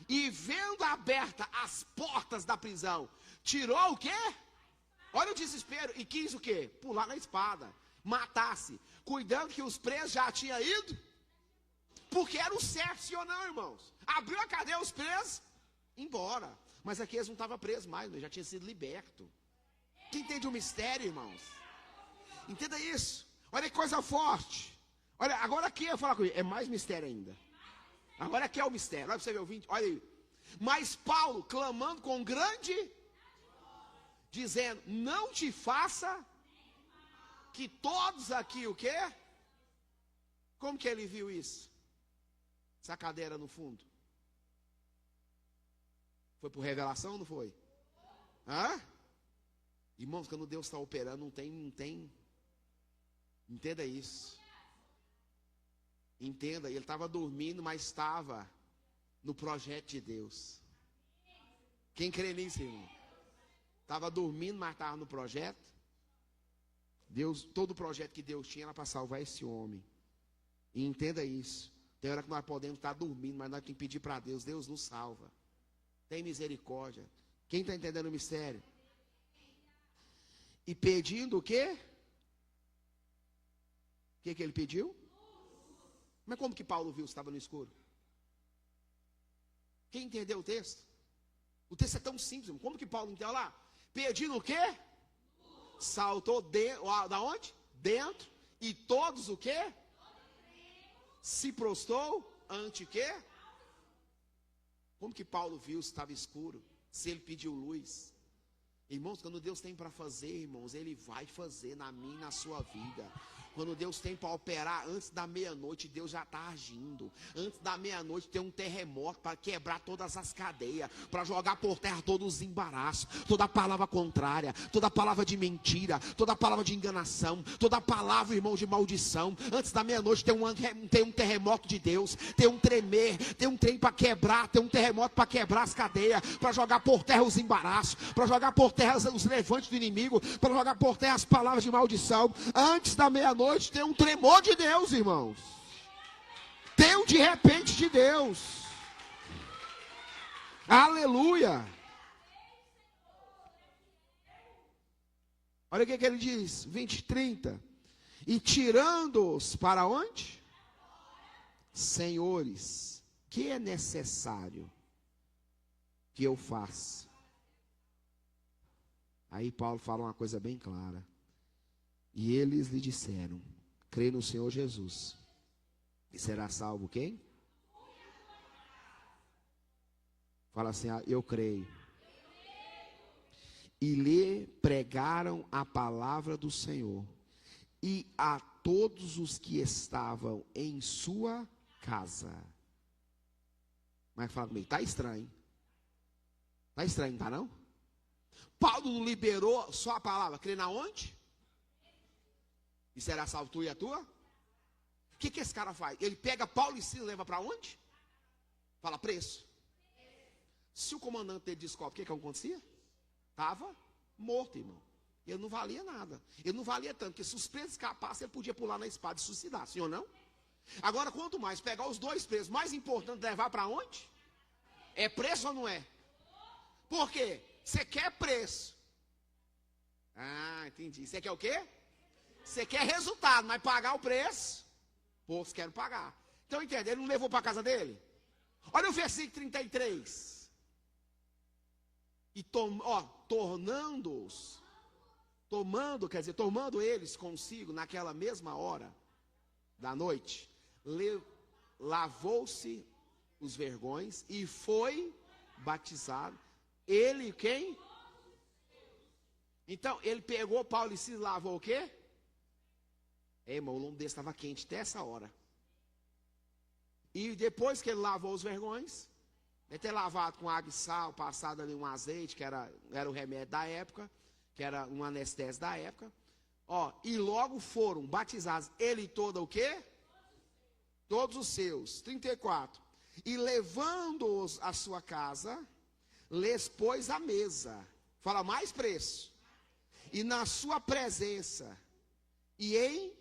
E vendo aberta as portas da prisão, tirou o quê? Olha o desespero. E quis o quê? Pular na espada, matar-se, cuidando que os presos já tinham ido. Porque era o certo, sim ou não, irmãos? Abriu a cadeia, os presos, embora. Mas aqui eles não estavam presos mais, já tinha sido liberto. Quem entende o mistério, irmãos? Entenda isso. Olha que coisa forte. Olha, agora aqui eu falo com ele, é mais mistério ainda. Agora aqui é o mistério. Olha para você ver o 20, olha aí. Mas Paulo, clamando com grande, dizendo, não te faça que todos aqui, o quê? Como que ele viu isso? Essa cadeira no fundo. Foi por revelação ou não foi? Hã? Irmãos, quando Deus está operando, não tem. Entenda isso. Entenda, ele estava dormindo, mas estava no projeto de Deus. Quem crê nisso, irmão? Estava dormindo, mas estava no projeto. Deus, todo o projeto que Deus tinha era para salvar esse homem. E entenda isso. Tem hora que nós podemos estar dormindo, mas nós temos que pedir para Deus, Deus nos salva. Tem misericórdia. Quem está entendendo o mistério? E pedindo o quê? O que ele pediu? Mas como que Paulo viu se estava no escuro? Quem entendeu o texto? O texto é tão simples, irmão. Como que Paulo entendeu lá? Pedindo o quê? Saltou da onde? Dentro. E todos o quê? Se prostrou ante o quê? Como que Paulo viu se estava escuro? Se ele pediu luz? Irmãos, quando Deus tem para fazer, irmãos, Ele vai fazer na minha e na sua vida. Quando Deus tem para operar, antes da meia-noite, Deus já está agindo. Antes da meia-noite tem um terremoto para quebrar todas as cadeias, para jogar por terra todos os embaraços, toda palavra contrária, toda palavra de mentira, toda palavra de enganação, toda palavra, irmão, de maldição. Antes da meia-noite tem um terremoto de Deus, tem um tremer, tem um trem para quebrar, tem um terremoto para quebrar as cadeias, para jogar por terra os embaraços, para jogar por terra os levantes do inimigo, para jogar por terra as palavras de maldição. Antes da meia-noite tem um tremor de Deus, irmãos. Tem um de repente de Deus. Aleluia. Olha o que ele diz, 20, 30. E tirando-os para onde? Senhores, que é necessário que eu faça? Aí Paulo fala uma coisa bem clara. E eles lhe disseram, crê no Senhor Jesus, e será salvo quem? Fala assim, eu creio. E lhe pregaram a palavra do Senhor, e a todos os que estavam em sua casa. Mas fala comigo, está estranho. Está estranho, tá não? Paulo não liberou só a palavra, crê na onde? E será salvo tu e a tua? O que esse cara faz? Ele pega Paulo e Silas e leva para onde? Fala preço. Se o comandante dele descobre, o que acontecia? Estava morto, irmão. Ele não valia nada. Ele não valia tanto, porque se os presos escapassem, ele podia pular na espada e suicidar, sim ou não? Agora, quanto mais pegar os dois presos, mais importante levar para onde? É preço ou não é? Por quê? Você quer preço. Ah, entendi. Você quer o quê? Você quer resultado, mas pagar o preço, povos querem pagar. Então, entende? Ele não levou para a casa dele? Olha o versículo 33. E tornando-os, tomando eles consigo naquela mesma hora da noite, lavou-se os vergões e foi batizado. Ele quem? Então, ele pegou Paulo e Silas, lavou o quê? Irmão, o lombo dele estava quente até essa hora. E depois que ele lavou os vergões, ele ter lavado com água e sal, passado ali um azeite, que era o remédio da época, que era um anestésico da época. E logo foram batizados, ele e todo o quê? Todos os seus. 34. E levando-os à sua casa, lhes pôs à mesa. Fala mais preço. E na sua presença, e em...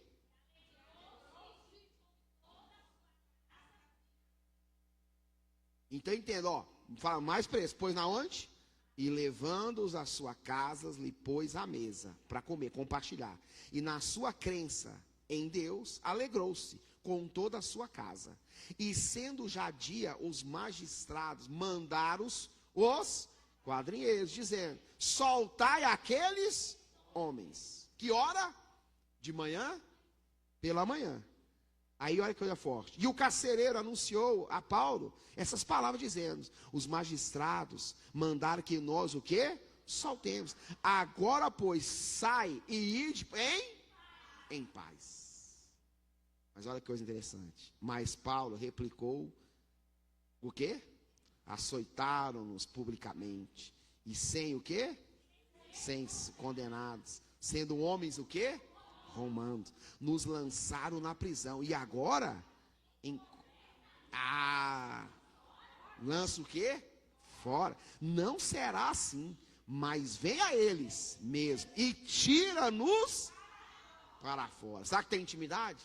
Então entenda, fala mais preço, pôs na onde? E levando-os à sua casa, lhe pôs à mesa, para comer, compartilhar. E na sua crença em Deus, alegrou-se com toda a sua casa. E sendo já dia, os magistrados mandaram os quadrinheiros, dizendo, soltai aqueles homens. Que hora? De manhã? Pela manhã. Aí olha que coisa forte. E o carcereiro anunciou a Paulo essas palavras dizendo, os magistrados mandaram que nós o quê? Soltemos. Agora, pois, sai e ide em paz. Mas olha que coisa interessante. Mas Paulo replicou o quê? Açoitaram-nos publicamente. E sem o quê? Sem condenados. Sendo homens o quê? Romanos, nos lançaram na prisão, e agora, lança o quê? Fora, não será assim, mas vem a eles mesmo, e tira-nos para fora. Sabe que tem intimidade?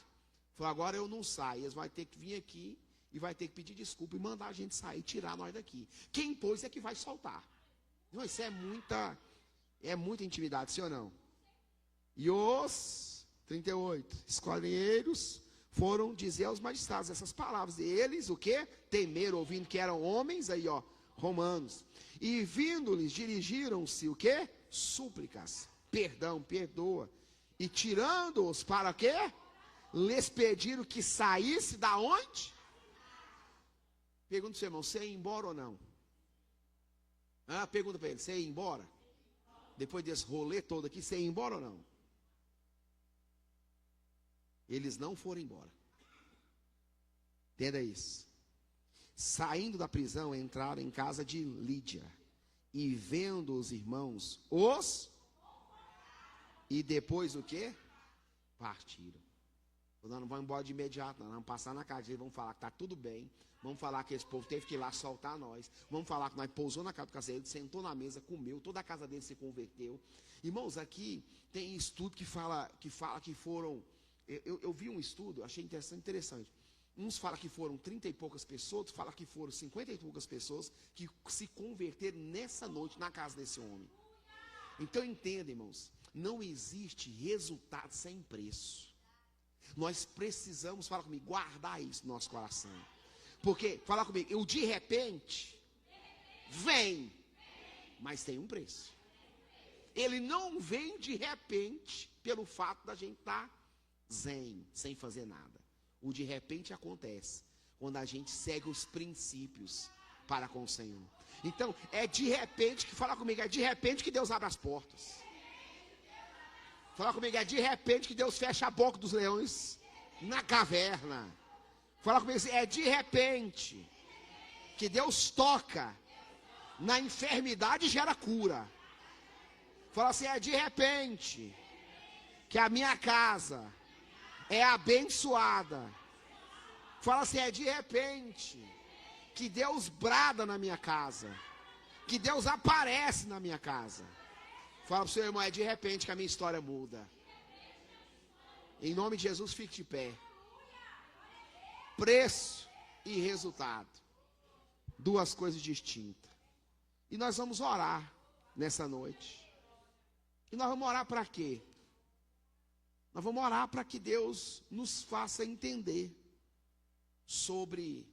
Falou, agora eu não saio, eles vão ter que vir aqui, e vai ter que pedir desculpa, e mandar a gente sair, tirar nós daqui. Quem pôs é que vai soltar. Não, isso é muita intimidade, sim ou não? E os 38, esquadrinheiros foram dizer aos magistrados essas palavras. E eles, o quê? Temeram, ouvindo que eram homens, romanos. E vindo-lhes, dirigiram-se, o quê? Súplicas, perdão, perdoa. E tirando-os para quê? Lhes pediram que saísse da onde? Pergunta para o seu irmão, você ia embora ou não? Pergunta para ele, você ia embora? Depois desse rolê todo aqui, você ia embora ou não? Eles não foram embora. Entenda isso. Saindo da prisão, entraram em casa de Lídia. E vendo os irmãos, e depois o quê? Partiram. Nós não vamos embora de imediato, nós vamos passar na casa deles, vamos falar que está tudo bem. Vamos falar que esse povo teve que ir lá soltar nós. Vamos falar que nós pousou na casa do carcereiro, sentou na mesa, comeu, toda a casa dele se converteu. Irmãos, aqui tem estudo que fala que foram... Eu vi um estudo, achei interessante. Uns falam que foram 30 e poucas pessoas, outros falam que foram 50 e poucas pessoas que se converteram nessa noite na casa desse homem. Então entenda, irmãos, não existe resultado sem preço. Nós precisamos, fala comigo, guardar isso no nosso coração. Porque, fala comigo, o de repente vem, mas tem um preço. Ele não vem de repente pelo fato da gente estar zen, sem fazer nada. O de repente acontece quando a gente segue os princípios para com o Senhor. Então, é de repente que, fala comigo, é de repente que Deus abre as portas. Fala comigo, é de repente que Deus fecha a boca dos leões na caverna. Fala comigo, é de repente que Deus toca na enfermidade e gera cura. Fala assim, é de repente que a minha casa é abençoada. Fala assim, é de repente que Deus brada na minha casa, que Deus aparece na minha casa. Fala para o seu irmão, é de repente que a minha história muda. Em nome de Jesus, fique de pé. Preço e resultado. Duas coisas distintas. E nós vamos orar nessa noite. E nós vamos orar para quê? Nós vamos orar para que Deus nos faça entender sobre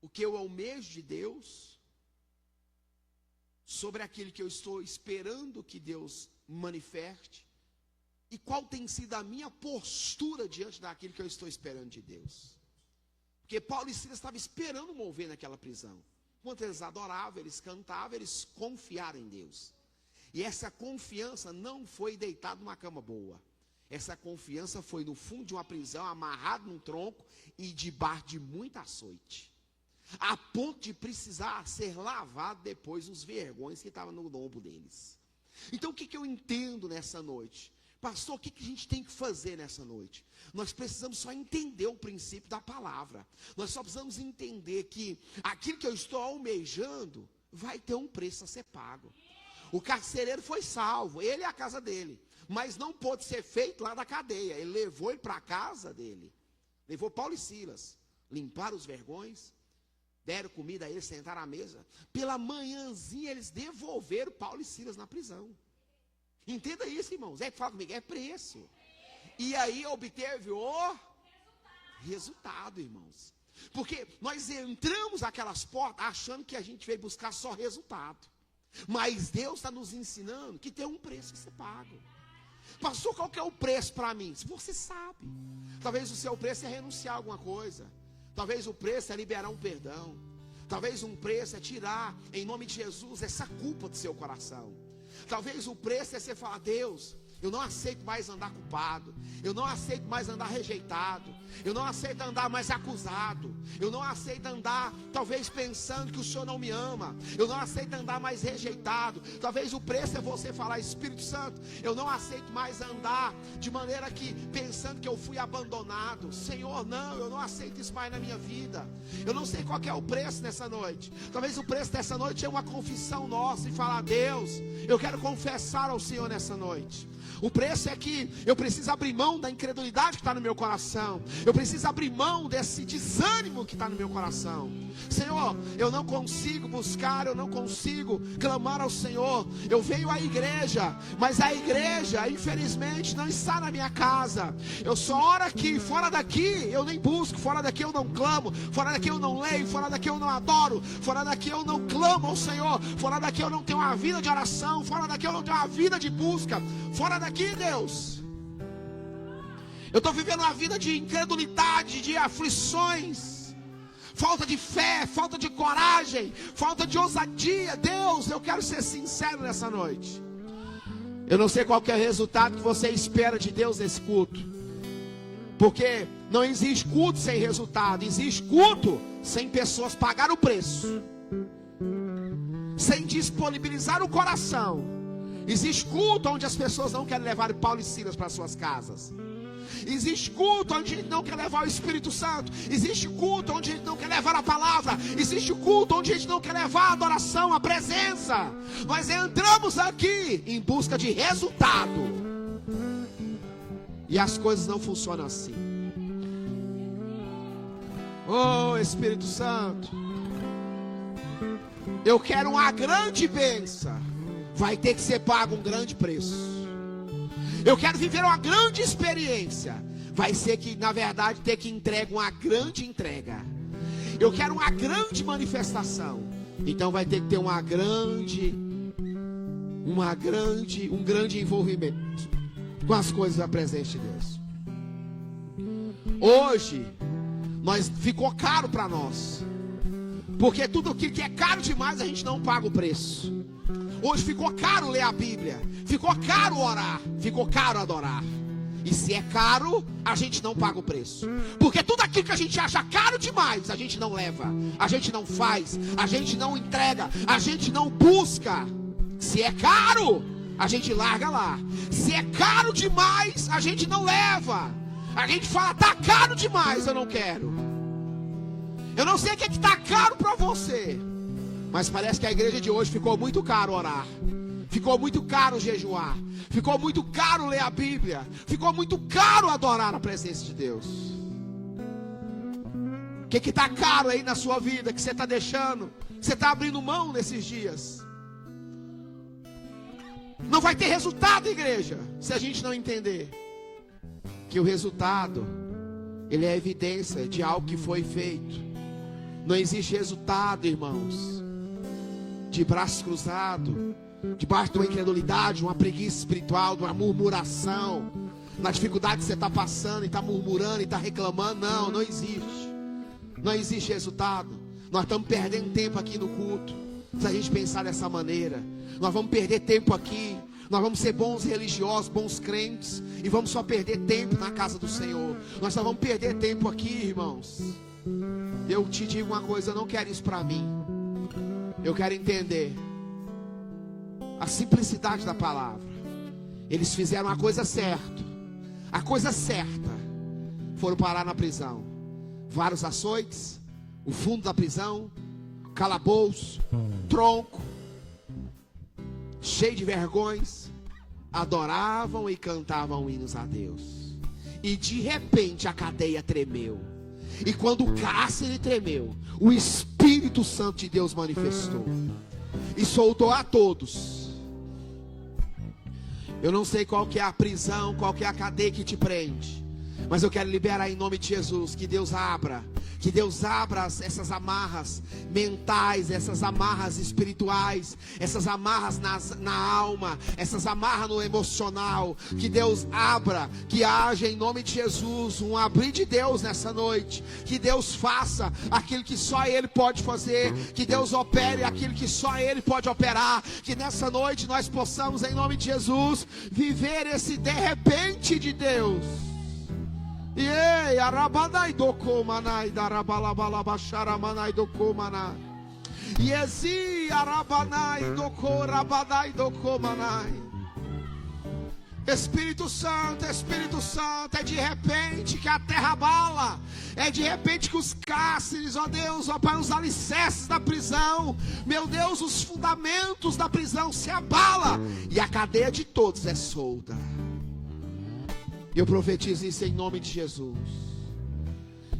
o que eu almejo de Deus, sobre aquilo que eu estou esperando que Deus manifeste, e qual tem sido a minha postura diante daquilo que eu estou esperando de Deus. Porque Paulo e Silas estavam esperando mover naquela prisão. Enquanto eles adoravam, eles cantavam, eles confiaram em Deus. E essa confiança não foi deitada numa cama boa. Essa confiança foi no fundo de uma prisão, amarrado num tronco e debaixo de muita açoite. A ponto de precisar ser lavado depois os vergões que estavam no lombo deles. Então o que eu entendo nessa noite? Pastor, o que a gente tem que fazer nessa noite? Nós precisamos só entender o princípio da palavra. Nós só precisamos entender que aquilo que eu estou almejando vai ter um preço a ser pago. O carcereiro foi salvo, ele e a casa dele. Mas não pôde ser feito lá da cadeia. Ele levou ele para a casa dele. Levou Paulo e Silas. Limparam os vergões. Deram comida a eles, sentaram à mesa. Pela manhãzinha eles devolveram Paulo e Silas na prisão. Entenda isso, irmãos. É que fala comigo, é preço. E aí obteve o resultado, irmãos. Porque nós entramos aquelas portas achando que a gente veio buscar só resultado. Mas Deus está nos ensinando que tem um preço que você paga. Pastor, qual que é o preço para mim? Se você sabe. Talvez o seu preço é renunciar a alguma coisa. Talvez o preço é liberar um perdão. Talvez um preço é tirar, em nome de Jesus, essa culpa do seu coração. Talvez o preço é você falar, Deus, eu não aceito mais andar culpado. Eu não aceito mais andar rejeitado. Eu não aceito andar mais acusado. Eu não aceito andar, talvez pensando que o Senhor não me ama. Eu não aceito andar mais rejeitado. Talvez o preço é você falar, Espírito Santo, eu não aceito mais andar de maneira que, pensando que eu fui abandonado. Senhor, não, eu não aceito isso mais na minha vida. Eu não sei qual que é o preço nessa noite. Talvez o preço dessa noite é uma confissão nossa e falar, Deus, eu quero confessar ao Senhor nessa noite. O preço é que eu preciso abrir mão da incredulidade que está no meu coração. Eu preciso abrir mão desse desânimo que está no meu coração. Senhor, eu não consigo buscar, eu não consigo clamar ao Senhor. Eu venho à igreja, mas a igreja, infelizmente, não está na minha casa. Eu só oro aqui, fora daqui eu nem busco, fora daqui eu não clamo, fora daqui eu não leio, fora daqui eu não adoro, fora daqui eu não clamo ao Senhor, fora daqui eu não tenho uma vida de oração, fora daqui eu não tenho uma vida de busca, fora daqui, Deus, eu estou vivendo uma vida de incredulidade, de aflições, falta de fé, falta de coragem, falta de ousadia. Deus, eu quero ser sincero nessa noite. Eu não sei qual que é o resultado que você espera de Deus nesse culto, porque não existe culto sem resultado. Existe culto sem pessoas pagar o preço, sem disponibilizar o coração. Existe culto onde as pessoas não querem levar Paulo e Silas para suas casas. Existe culto onde a gente não quer levar o Espírito Santo. Existe culto onde a gente não quer levar a palavra. Existe culto onde a gente não quer levar a adoração, a presença. Nós entramos aqui em busca de resultado, e as coisas não funcionam assim. Oh, Espírito Santo, eu quero uma grande bênção. vai ter que ser pago um grande preço. Eu quero viver uma grande experiência, vai ser que, na verdade, ter que entregar uma grande entrega. Eu quero uma grande manifestação, então vai ter que ter um grande envolvimento com as coisas da presença de Deus. Hoje ficou caro para nós, porque tudo aquilo que é caro demais a gente não paga o preço. Hoje ficou caro ler a Bíblia, ficou caro orar, ficou caro adorar. E se é caro, a gente não paga o preço. Porque tudo aquilo que a gente acha caro demais, a gente não leva, a gente não faz, a gente não entrega, a gente não busca. Se é caro, a gente larga lá. Se é caro demais, a gente não leva. A gente fala, tá caro demais, eu não quero. Eu não sei o que está caro para você, mas parece que a igreja de hoje ficou muito caro orar, ficou muito caro jejuar, ficou muito caro ler a Bíblia, ficou muito caro adorar a presença de Deus. O que está caro aí na sua vida, que você está deixando, que você está abrindo mão nesses dias? Não vai ter resultado, igreja, se a gente não entender que o resultado, ele é evidência de algo que foi feito. Não existe resultado, irmãos, de braço cruzado, debaixo de uma incredulidade, uma preguiça espiritual, de uma murmuração, na dificuldade que você está passando e está murmurando e está reclamando. Não existe. Não existe resultado. Nós estamos perdendo tempo aqui no culto. Se a gente pensar dessa maneira, nós vamos perder tempo aqui. Nós vamos ser bons religiosos, bons crentes, e vamos só perder tempo na casa do Senhor. Nós só vamos perder tempo aqui, irmãos. Eu te digo uma coisa, eu não quero isso para mim. Eu quero entender a simplicidade da palavra. Eles fizeram a coisa certa. A coisa certa. Foram parar na prisão. Vários açoites, o fundo da prisão, calabouço, tronco, cheio de vergonhas. Adoravam e cantavam hinos a Deus. E de repente a cadeia tremeu. E quando o cárcere tremeu, o Espírito Santo de Deus manifestou e soltou a todos. Eu não sei qual que é a prisão, qual que é a cadeia que te prende, mas eu quero liberar em nome de Jesus, que Deus abra essas amarras mentais, essas amarras espirituais, essas amarras na alma, essas amarras no emocional. Que Deus abra, que haja em nome de Jesus um abrir de Deus nessa noite. Que Deus faça aquilo que só Ele pode fazer. Que Deus opere aquilo que só Ele pode operar. Que nessa noite nós possamos, em nome de Jesus, viver esse de repente de Deus. Arabanai doko manai darabalabalabashara manai doko manai. Yezi arabanai doko rabanai doko manai. Espírito Santo, é de repente que a terra abala. É de repente que os cárceres, ó Deus, ó Pai, os alicerces da prisão, meu Deus, os fundamentos da prisão se abala e a cadeia de todos é solta. Eu profetizo isso em nome de Jesus.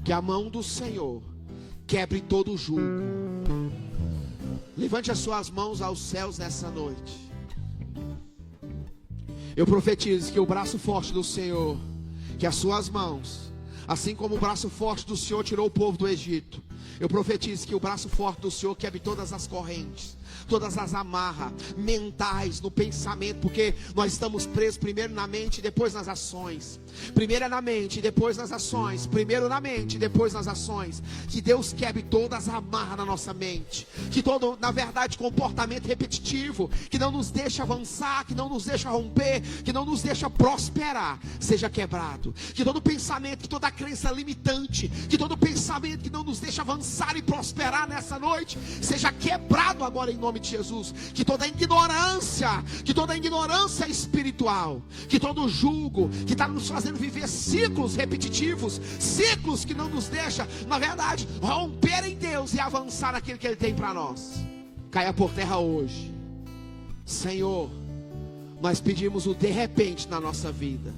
Que a mão do Senhor quebre todo o jugo. Levante as suas mãos aos céus nessa noite. Eu profetizo que o braço forte do Senhor, que as suas mãos, assim como o braço forte do Senhor tirou o povo do Egito, eu profetizo que o braço forte do Senhor quebre todas as correntes, todas as amarras mentais, no pensamento, porque nós estamos presos primeiro na mente e depois nas ações. Primeiro é na mente e depois nas ações. Primeiro na mente e depois nas ações. Que Deus quebre todas as amarras na nossa mente. Que todo, na verdade, comportamento repetitivo, que não nos deixa avançar, que não nos deixa romper, que não nos deixa prosperar, seja quebrado. Que todo pensamento, que toda crença limitante, que todo pensamento que não nos deixa avançar e prosperar nessa noite, seja quebrado agora em nome de Jesus. Que toda ignorância espiritual, que todo jugo que está nos fazendo viver ciclos repetitivos, ciclos que não nos deixa, na verdade, romper em Deus e avançar naquilo que Ele tem para nós, caia por terra hoje. Senhor, nós pedimos o de repente na nossa vida.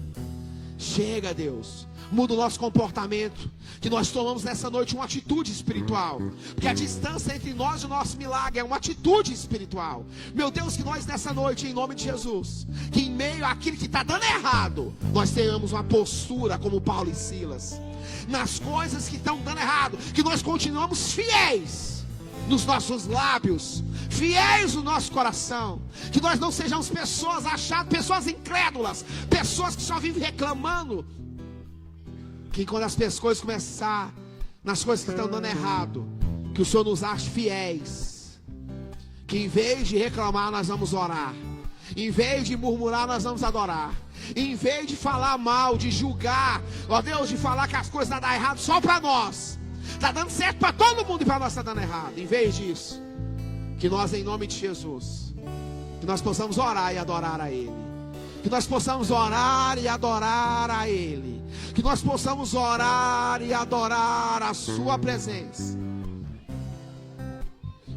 Chega, Deus, muda o nosso comportamento, que nós tomamos nessa noite uma atitude espiritual, porque a distância entre nós e o nosso milagre é uma atitude espiritual. Meu Deus, que nós nessa noite, em nome de Jesus, que em meio àquilo que está dando errado, nós tenhamos uma postura como Paulo e Silas, nas coisas que estão dando errado, que nós continuamos fiéis nos nossos lábios, fiéis no nosso coração, que nós não sejamos pessoas achadas, pessoas incrédulas, pessoas que só vivem reclamando, que quando as coisas começar, nas coisas que estão dando errado, que o Senhor nos ache fiéis, que em vez de reclamar nós vamos orar, em vez de murmurar nós vamos adorar, em vez de falar mal, de julgar, ó Deus, de falar que as coisas estão dando errado só para nós, está dando certo para todo mundo e para nós está dando errado. Em vez disso, que nós em nome de Jesus, que nós possamos orar e adorar a Ele, que nós possamos orar e adorar a Ele, que nós possamos orar e adorar a Sua presença,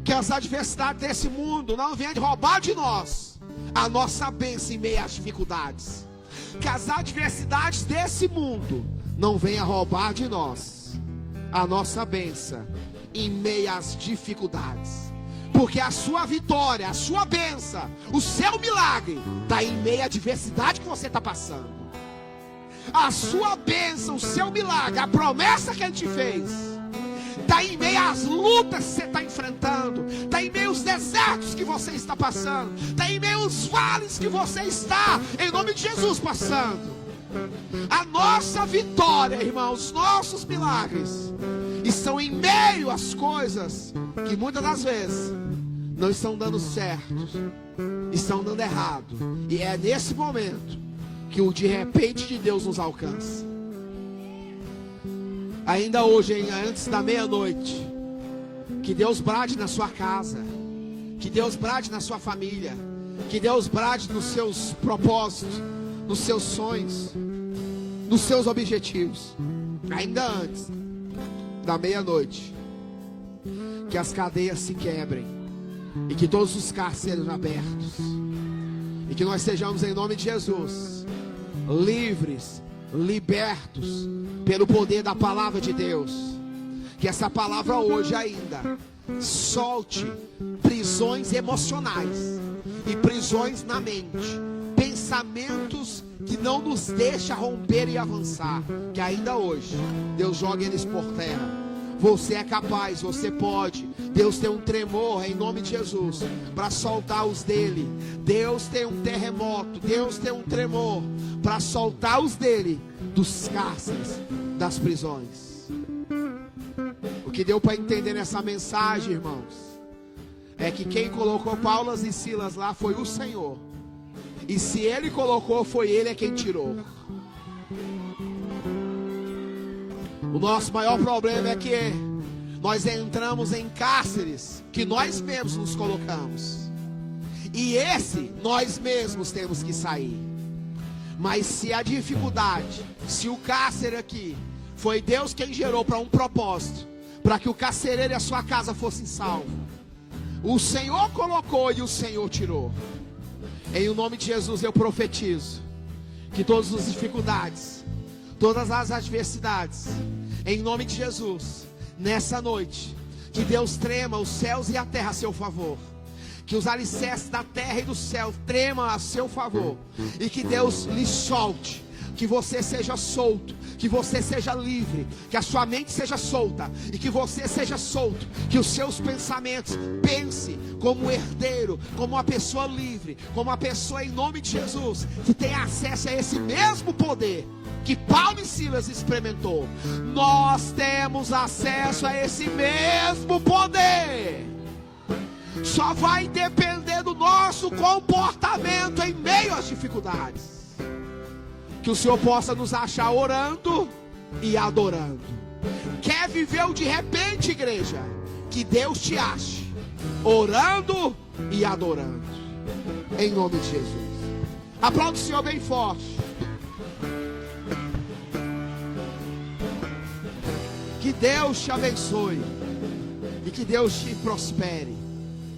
que as adversidades desse mundo não venham de roubar de nós a nossa bênção em meio às dificuldades, que as adversidades desse mundo não venham roubar de nós a nossa bênção em meio às dificuldades, porque a sua vitória, a sua bênção, o seu milagre está em meio à adversidade que você está passando. A sua bênção, o seu milagre, a promessa que Ele te fez, está em meio às lutas que você está enfrentando, está em meio aos desertos que você está passando, está em meio aos vales que você está, em nome de Jesus, passando. A nossa vitória, irmãos, nossos milagres estão em meio às coisas que muitas das vezes não estão dando certo, estão dando errado. E é nesse momento que o de repente de Deus nos alcança. Ainda hoje, antes da meia-noite, que Deus brade na sua casa, que Deus brade na sua família, que Deus brade nos seus propósitos, nos seus sonhos, nos seus objetivos. Ainda antes da meia-noite, que as cadeias se quebrem e que todos os cárceres sejam abertos, e que nós sejamos, em nome de Jesus, livres, libertos pelo poder da palavra de Deus. Que essa palavra hoje ainda solte prisões emocionais e prisões na mente, pensamentos que não nos deixam romper e avançar, que ainda hoje Deus joga eles por terra. Você é capaz, você pode. Deus tem um tremor em nome de Jesus para soltar os dele. Deus tem um terremoto, Deus tem um tremor para soltar os dele dos cárceres, das prisões. O que deu para entender nessa mensagem, irmãos, é que quem colocou Paulo e Silas lá foi o Senhor. E se Ele colocou, foi Ele quem tirou. O nosso maior problema é que nós entramos em cárceres que nós mesmos nos colocamos, e esse nós mesmos temos que sair. Mas se a dificuldade, se o cárcere aqui foi Deus quem gerou para um propósito, para que o carcereiro e a sua casa fossem salvos, o Senhor colocou e o Senhor tirou. Em nome de Jesus eu profetizo que todas as dificuldades, todas as adversidades, em nome de Jesus, nessa noite, que Deus trema os céus e a terra a seu favor, que os alicerces da terra e do céu tremam a seu favor, e que Deus lhe solte, que você seja solto, que você seja livre, que a sua mente seja solta, e que você seja solto, que os seus pensamentos, pense como um herdeiro, como uma pessoa livre, como uma pessoa em nome de Jesus, que tem acesso a esse mesmo poder que Paulo e Silas experimentou. Nós temos acesso a esse mesmo poder. Só vai depender do nosso comportamento em meio às dificuldades. Que o Senhor possa nos achar orando e adorando. Quer viver o de repente, igreja? Que Deus te ache orando e adorando, em nome de Jesus. Aplaude o Senhor bem forte. Que Deus te abençoe e que Deus te prospere.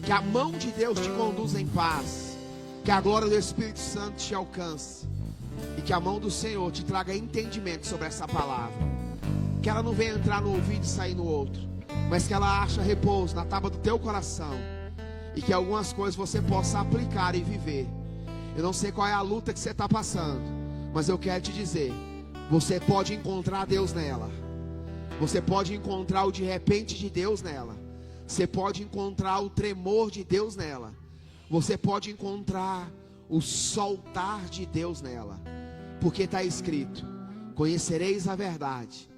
Que a mão de Deus te conduza em paz. Que a glória do Espírito Santo te alcance. E que a mão do Senhor te traga entendimento sobre essa palavra. Que ela não venha entrar no ouvido e sair no outro, mas que ela ache repouso na tábua do teu coração. E que algumas coisas você possa aplicar e viver. Eu não sei qual é a luta que você está passando, mas eu quero te dizer, você pode encontrar Deus nela. Você pode encontrar o de repente de Deus nela. Você pode encontrar o tremor de Deus nela. Você pode encontrar o soltar de Deus nela. Porque está escrito: conhecereis a verdade,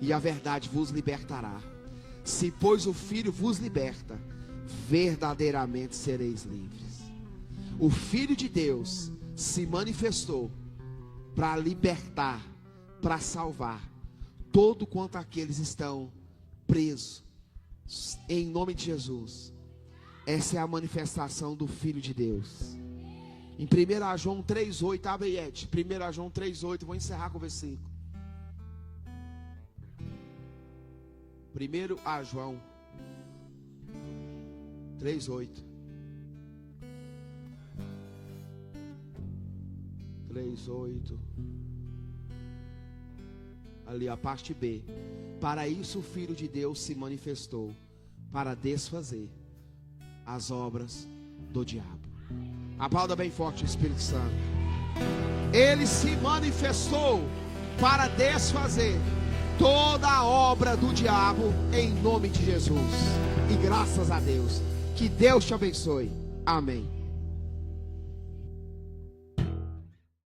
e a verdade vos libertará. Se pois o Filho vos liberta, verdadeiramente sereis livres. O Filho de Deus se manifestou para libertar, para salvar todo quanto aqueles estão presos. Em nome de Jesus. Essa é a manifestação do Filho de Deus. Em 1 João 3,8, abre aí, Ed. 1 João 3,8, vou encerrar com o versículo. 1 João 3,8. 3,8. Ali a parte B. Para isso o Filho de Deus se manifestou, para desfazer as obras do diabo. Aplauda bem forte o Espírito Santo. Ele se manifestou para desfazer toda a obra do diabo, em nome de Jesus. E graças a Deus. Que Deus te abençoe. Amém.